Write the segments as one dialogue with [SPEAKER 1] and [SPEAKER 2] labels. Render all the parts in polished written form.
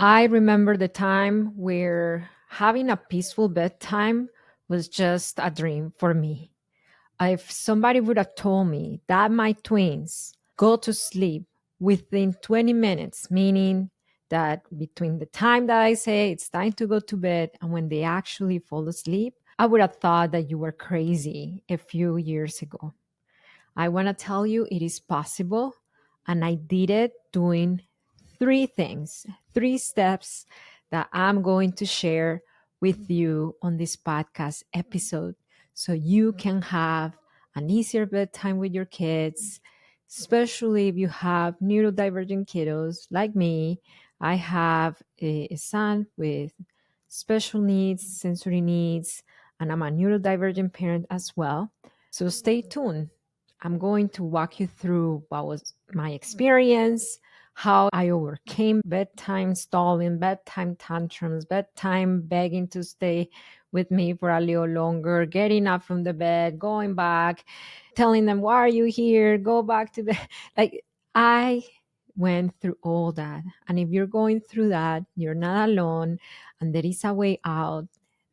[SPEAKER 1] I remember the time where having a peaceful bedtime was just a dream for me. If somebody would have told me that my twins go to sleep within 20 minutes, meaning that between the time that I say it's time to go to bed and when they actually fall asleep, I would have thought that you were crazy a few years ago. I want to tell you it is possible. And I did it doing three things, three steps that I'm going to share with you on this podcast episode so you can have an easier bedtime with your kids, especially if you have neurodivergent kiddos like me. I have a son with special needs, sensory needs, and I'm a neurodivergent parent as well. So stay tuned. I'm going to walk you through what was my experience, how I overcame bedtime stalling, bedtime tantrums, bedtime begging to stay with me for a little longer, getting up from the bed, going back, telling them, "Why are you here? Go back to bed." Like, I went through all that. And if you're going through that, you're not alone and there is a way out.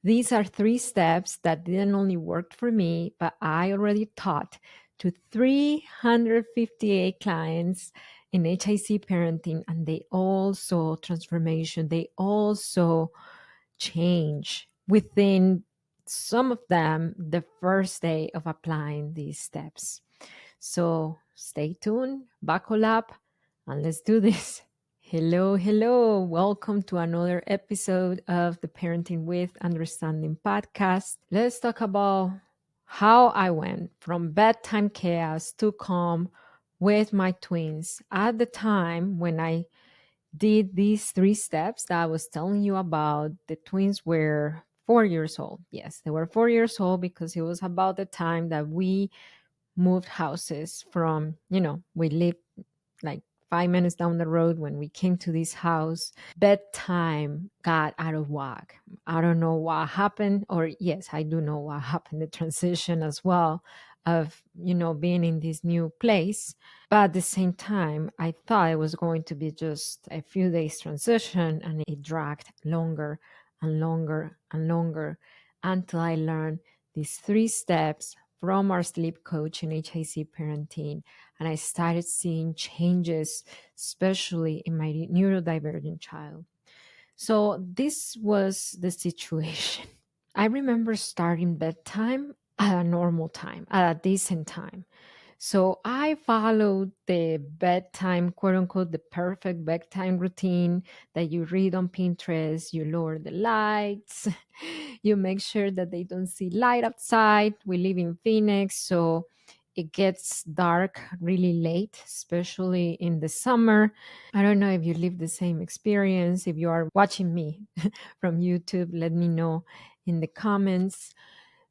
[SPEAKER 1] These are three steps that didn't only work for me, but I already taught to 358 clients in HIC parenting, and they all saw transformation. They all saw change within some of them the first day of applying these steps. So stay tuned, buckle up, and let's do this. Hello, hello. Welcome to another episode of the Parenting with Understanding podcast. Let's talk about how I went from bedtime chaos to calm with my twins at the time when I did these three steps that I was telling you about. The twins were 4 years old. Yes, they were 4 years old because it was about the time that we moved houses from, we lived like 5 minutes down the road when we came to this house. Bedtime got out of whack. I don't know what happened, or yes, I do know what happened, the transition as well of, being in this new place. But at the same time, I thought it was going to be just a few days transition, and it dragged longer and longer and longer until I learned these three steps from our sleep coach in HIC parenting. And I started seeing changes, especially in my neurodivergent child. So this was the situation. I remember starting bedtime at a normal time, at a decent time. So I followed the bedtime, quote unquote, the perfect bedtime routine that you read on Pinterest. You lower the lights, you make sure that they don't see light outside. We live in Phoenix, so it gets dark really late, especially in the summer. I don't know if you live the same experience. If you are watching me from YouTube, let me know in the comments.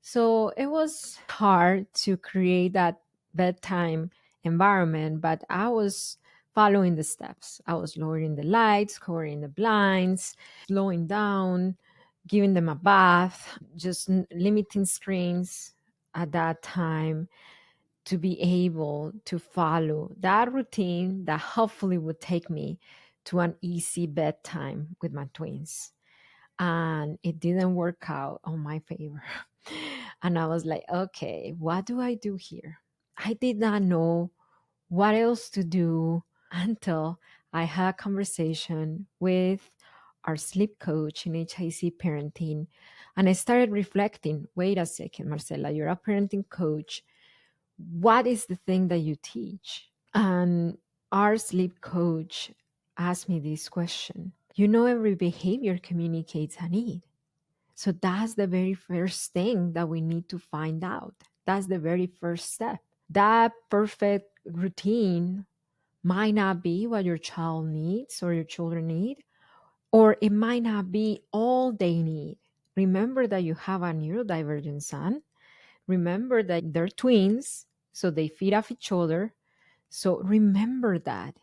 [SPEAKER 1] So it was hard to create that bedtime environment, but I was following the steps. I was lowering the lights, covering the blinds, slowing down, giving them a bath, just limiting screens at that time to be able to follow that routine that hopefully would take me to an easy bedtime with my twins. And it didn't work out on my favor. And I was like, okay, what do I do here? I did not know what else to do until I had a conversation with our sleep coach in HIC parenting. And I started reflecting, wait a second, Marcela, you're a parenting coach. What is the thing that you teach? And our sleep coach asked me this question. Every behavior communicates a need. So that's the very first thing that we need to find out. That's the very first step. That perfect routine might not be what your child needs or your children need, or it might not be all they need. Remember that you have a neurodivergent son. Remember that they're twins, so they feed off each other. So remember that.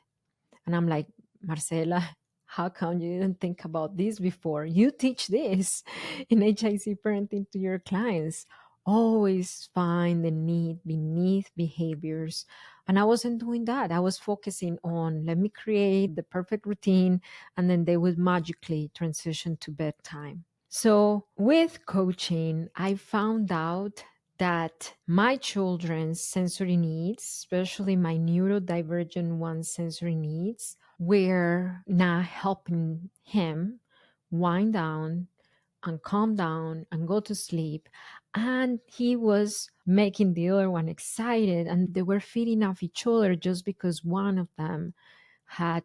[SPEAKER 1] And I'm like, Marcela, how come you didn't think about this before? You teach this in HIC parenting to your clients. always find the need beneath behaviors. And I wasn't doing that. I was focusing on, let me create the perfect routine, and then they would magically transition to bedtime. So, with coaching, I found out that my children's sensory needs, especially my neurodivergent one's sensory needs, were not helping him wind down and calm down and go to sleep. And he was making the other one excited, and they were feeding off each other just because one of them had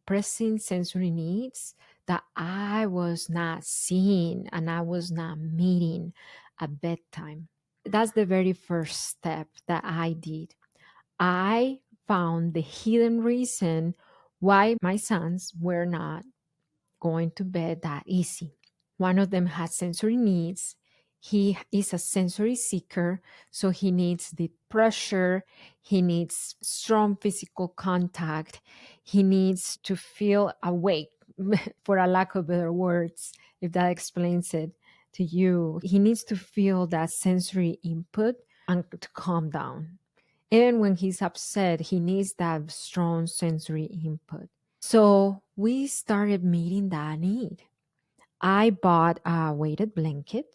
[SPEAKER 1] pressing sensory needs that I was not seeing and I was not meeting at bedtime. That's the very first step that I did. I found the hidden reason why my sons were not going to bed that easy. One of them has sensory needs. He is a sensory seeker, so he needs the pressure, he needs strong physical contact, he needs to feel awake, for a lack of better words, if that explains it to you. He needs to feel that sensory input and to calm down. Even when he's upset, he needs that strong sensory input. So we started meeting that need. I bought a weighted blanket,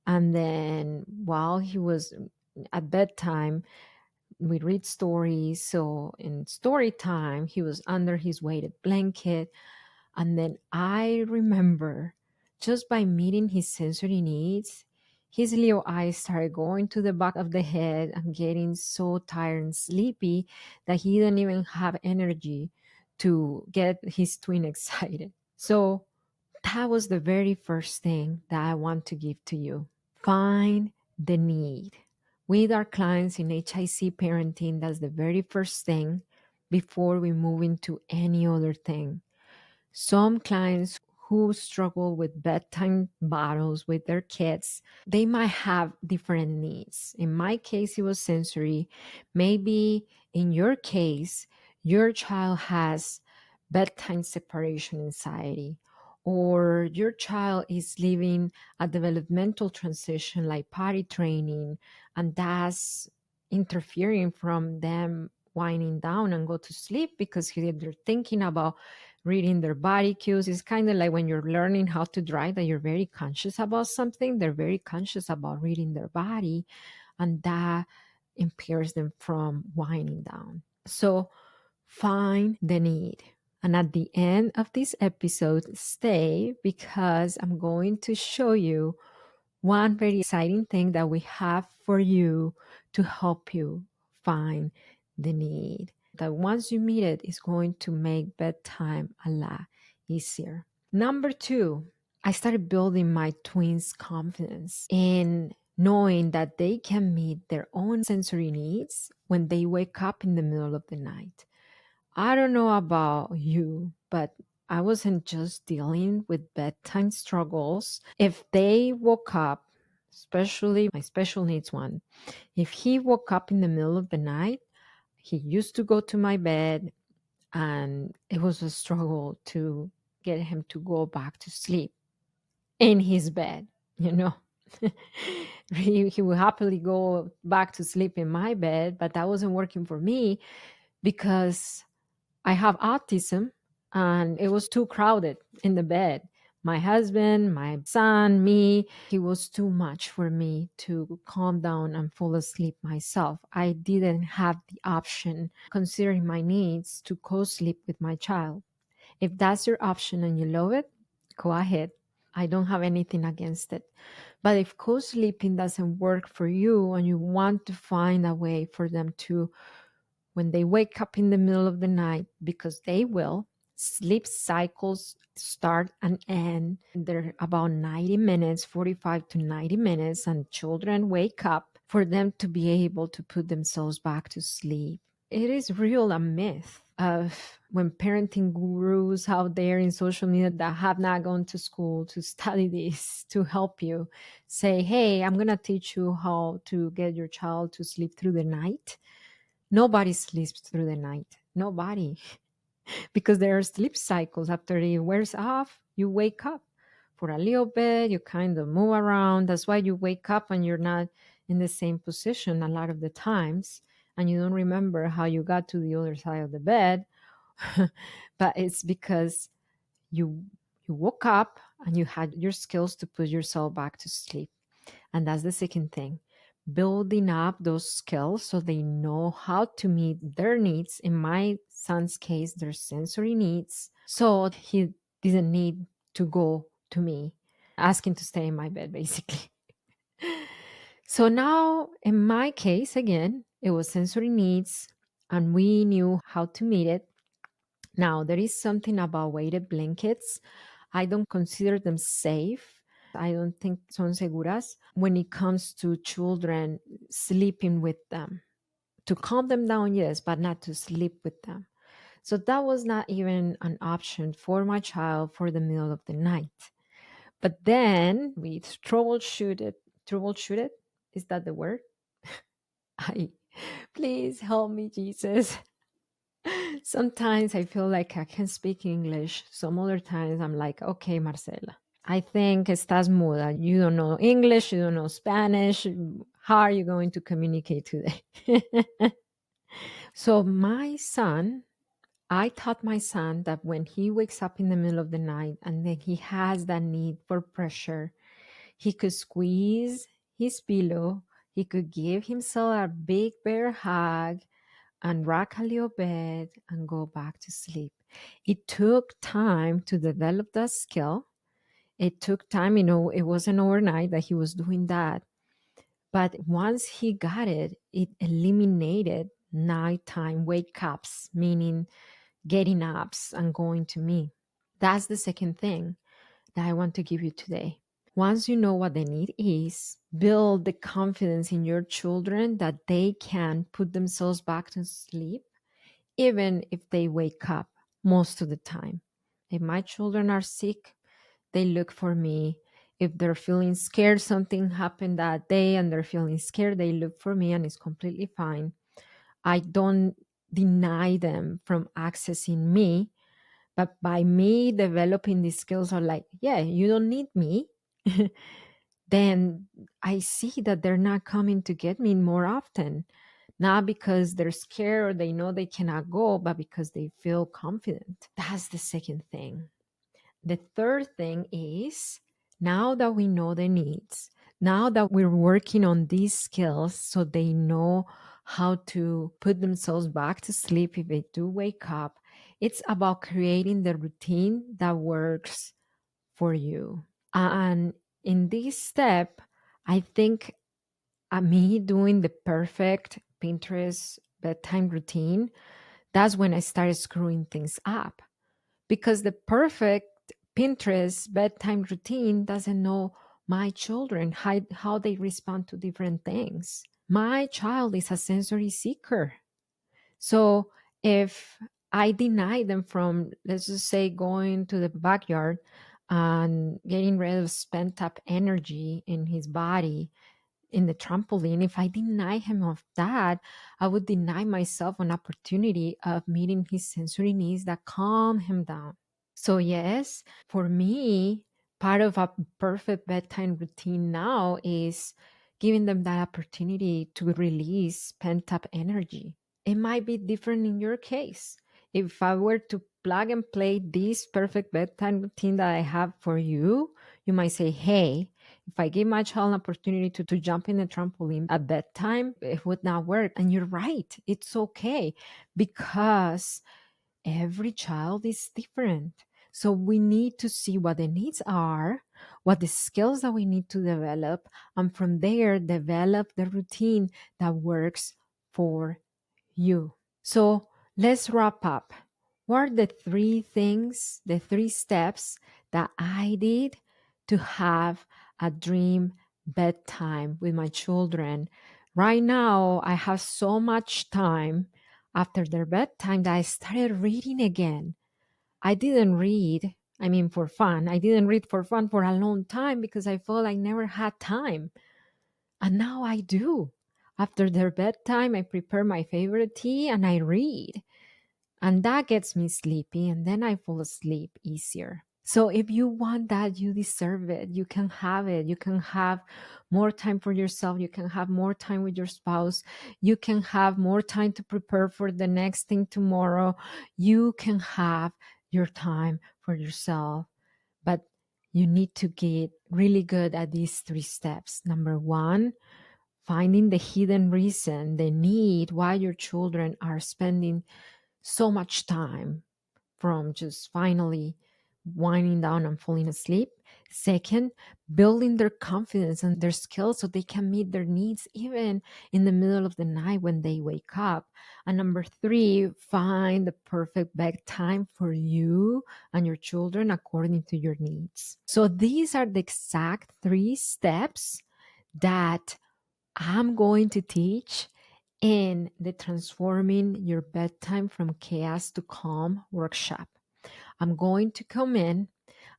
[SPEAKER 1] and then while he was at bedtime, we read stories. So in story time, he was under his weighted blanket. And then I remember, just by meeting his sensory needs, his little eyes started going to the back of the head and getting so tired and sleepy that he didn't even have energy to get his twin excited. So that was the very first thing that I want to give to you. Find the need. With our clients in HIC parenting, that's the very first thing before we move into any other thing. Some clients who struggle with bedtime battles with their kids, they might have different needs. In my case, it was sensory. Maybe in your case, your child has bedtime separation anxiety, or your child is living a developmental transition like potty training, and that's interfering from them winding down and go to sleep because they're thinking about reading their body cues. It's kind of like when you're learning how to drive, that you're very conscious about something. They're very conscious about reading their body, and that impairs them from winding down. So find the need. And at the end of this episode, stay, because I'm going to show you one very exciting thing that we have for you to help you find the need. That once you meet it, is going to make bedtime a lot easier. Number two, I started building my twins' confidence in knowing that they can meet their own sensory needs when they wake up in the middle of the night. I don't know about you, but I wasn't just dealing with bedtime struggles. If they woke up, especially my special needs one, if he woke up in the middle of the night, he used to go to my bed, and it was a struggle to get him to go back to sleep in his bed, you know. He would happily go back to sleep in my bed, but that wasn't working for me because I have autism, and it was too crowded in the bed. My husband, my son, me, it was too much for me to calm down and fall asleep myself. I didn't have the option, considering my needs, to co-sleep with my child. If that's your option and you love it, go ahead. I don't have anything against it. But if co-sleeping doesn't work for you and you want to find a way for them to, when they wake up in the middle of the night, because they will, sleep cycles start and end. They're about 90 minutes, 45 to 90 minutes, and children wake up, for them to be able to put themselves back to sleep. It is real a myth of when parenting gurus out there in social media that have not gone to school to study this to help you say, hey, I'm going to teach you how to get your child to sleep through the night. Nobody sleeps through the night. Nobody. Because there are sleep cycles. After it wears off, you wake up. for a little bit, you kind of move around. That's why you wake up and you're not in the same position a lot of the times, and you don't remember how you got to the other side of the bed. But it's because you you woke up and you had your skills to put yourself back to sleep. And that's the second thing, building up those skills so they know how to meet their needs. In my son's case, their sensory needs. So he didn't need to go to me, asking to stay in my bed, basically. So now, in my case, again, it was sensory needs, and we knew how to meet it. Now, there is something about weighted blankets. I don't consider them safe. I don't think son seguras when it comes to children sleeping with them. To calm them down, yes, but not to sleep with them. So that was not even an option for my child for the middle of the night. But then we troubleshooted. Is that the word? I please help me, Jesus. Sometimes I feel like I can speak English. Some other times I'm like, okay, Marcela, I think estás muda. You don't know English, you don't know Spanish. How are you going to communicate today? So my son, I taught my son that when he wakes up in the middle of the night and then he has that need for pressure, he could squeeze his pillow, he could give himself a big bear hug, and rock a little bit and go back to sleep. It took time to develop that skill. It took time, it wasn't overnight that he was doing that. But once he got it, it eliminated nighttime wake ups, meaning getting ups and going to me. That's the second thing that I want to give you today. Once you know what the need is, build the confidence in your children that they can put themselves back to sleep even if they wake up most of the time. If my children are sick, they look for me. If they're feeling scared, something happened that day and they're feeling scared, they look for me and it's completely fine. I don't deny them from accessing me, but by me developing these skills are like, yeah, you don't need me. Then I see that they're not coming to get me more often, not because they're scared or they know they cannot go, but because they feel confident. That's the second thing. The third thing is, now that we know the needs, now that we're working on these skills so they know how to put themselves back to sleep if they do wake up, it's about creating the routine that works for you. And in this step, I think me doing the perfect Pinterest bedtime routine, that's when I started screwing things up, because the perfect Pinterest bedtime routine doesn't know my children, how they respond to different things. My child is a sensory seeker. So if I deny them from, let's just say, going to the backyard and getting rid of spent up energy in his body in the trampoline, if I deny him of that, I would deny myself an opportunity of meeting his sensory needs that calm him down. So, yes, for me, part of a perfect bedtime routine now is giving them that opportunity to release pent up energy. It might be different in your case. If I were to plug and play this perfect bedtime routine that I have for you, you might say, hey, if I give my child an opportunity to jump in the trampoline at bedtime, it would not work. And you're right. It's okay, because every child is different. So we need to see what the needs are, what the skills that we need to develop, and from there, develop the routine that works for you. So let's wrap up. What are the three things, the three steps that I did to have a dream bedtime with my children? Right now, I have so much time after their bedtime that I started reading again. I didn't read, for fun. I didn't read for fun for a long time because I felt I never had time. And now I do. After their bedtime, I prepare my favorite tea and I read. And that gets me sleepy, and then I fall asleep easier. So if you want that, you deserve it. You can have it. You can have more time for yourself. You can have more time with your spouse. You can have more time to prepare for the next thing tomorrow. You can have your time for yourself. But you need to get really good at these three steps. Number one, finding the hidden reason, the need why your children are spending so much time from just finally winding down and falling asleep. Second, building their confidence and their skills so they can meet their needs even in the middle of the night when they wake up. And number three, find the perfect bedtime for you and your children according to your needs. So these are the exact three steps that I'm going to teach in the Transforming Your Bedtime from Chaos to Calm workshop. I'm going to come in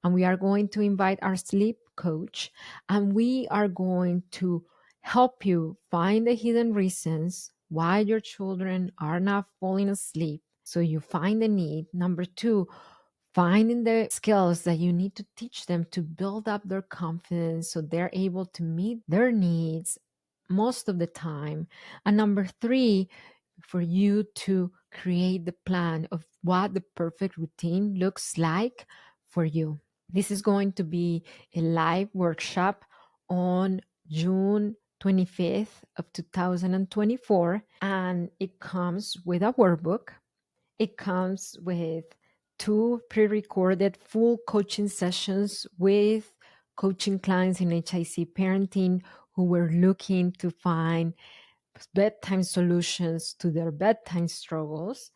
[SPEAKER 1] and we are going to invite our sleep coach and we are going to help you find the hidden reasons why your children are not falling asleep. So you find the need. Number two, finding the skills that you need to teach them to build up their confidence so they're able to meet their needs most of the time. And number three, for you to create the plan of what the perfect routine looks like for you. This is going to be a live workshop on June 25th of 2024 and it comes with a workbook. It comes with two pre-recorded full coaching sessions with coaching clients in HIC parenting who were looking to find bedtime solutions to their bedtime struggles.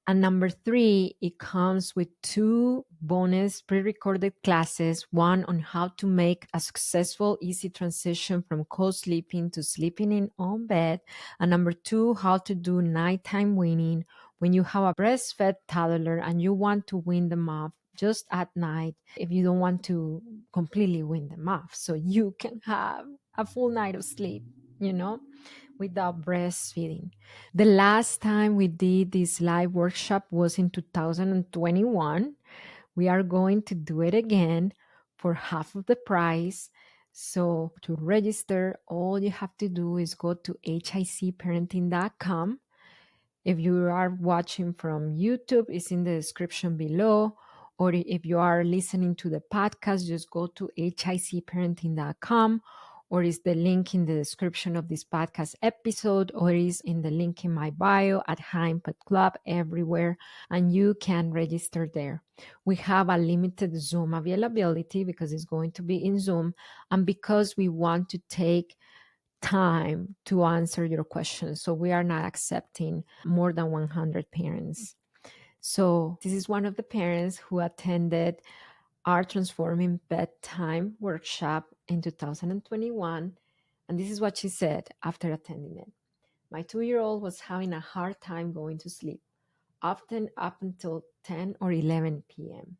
[SPEAKER 1] And number three, it comes with two bonus pre-recorded classes, one on how to make a successful, easy transition from co-sleeping to sleeping in own bed. And number two, how to do nighttime weaning when you have a breastfed toddler and you want to wean them off just at night if you don't want to completely wean them off. So you can have a full night of sleep, you know, without breastfeeding. The last time we did this live workshop was in 2021. We are going to do it again for half of the price. So to register, all you have to do is go to hicparenting.com. If you are watching from YouTube, it's in the description below. Or if you are listening to the podcast, just go to hicparenting.com, or is the link in the description of this podcast episode, or is in the link in my bio at Haim Pet Club everywhere, and you can register there. We have a limited Zoom availability because it's going to be in Zoom, and because we want to take time to answer your questions. So we are not accepting more than 100 parents. So this is one of the parents who attended our Transforming Bedtime workshop in 2021. And this is what she said after attending it. My 2-year-old was having a hard time going to sleep, often up until 10 or 11 p.m.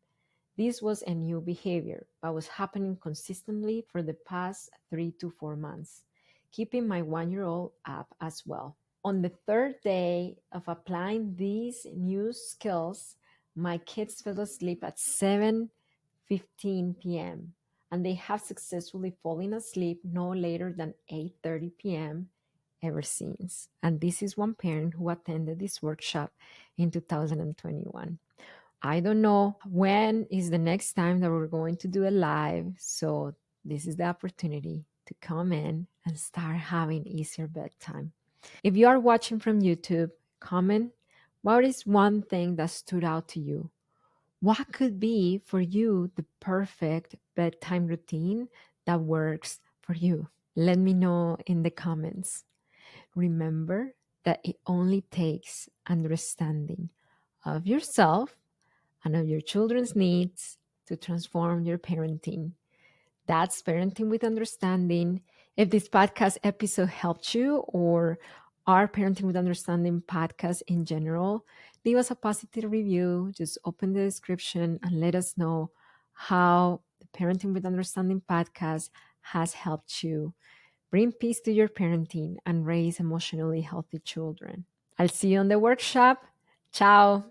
[SPEAKER 1] This was a new behavior, but was happening consistently for the past 3 to 4 months, keeping my 1-year-old up as well. On the third day of applying these new skills, my kids fell asleep at 7:15 p.m. and they have successfully fallen asleep no later than 8:30 p.m. ever since. And this is one parent who attended this workshop in 2021. I don't know when is the next time that we're going to do a live. So this is the opportunity to come in and start having easier bedtime. If you are watching from YouTube, comment what is one thing that stood out to you? What could be for you the perfect bedtime routine that works for you? Let me know in the comments. Remember that it only takes understanding of yourself and of your children's needs to transform your parenting. That's Parenting with Understanding. If this podcast episode helped you or our Parenting with Understanding podcast in general, leave us a positive review. Just open the description and let us know how the Parenting with Understanding podcast has helped you bring peace to your parenting and raise emotionally healthy children. I'll see you on the workshop. Ciao.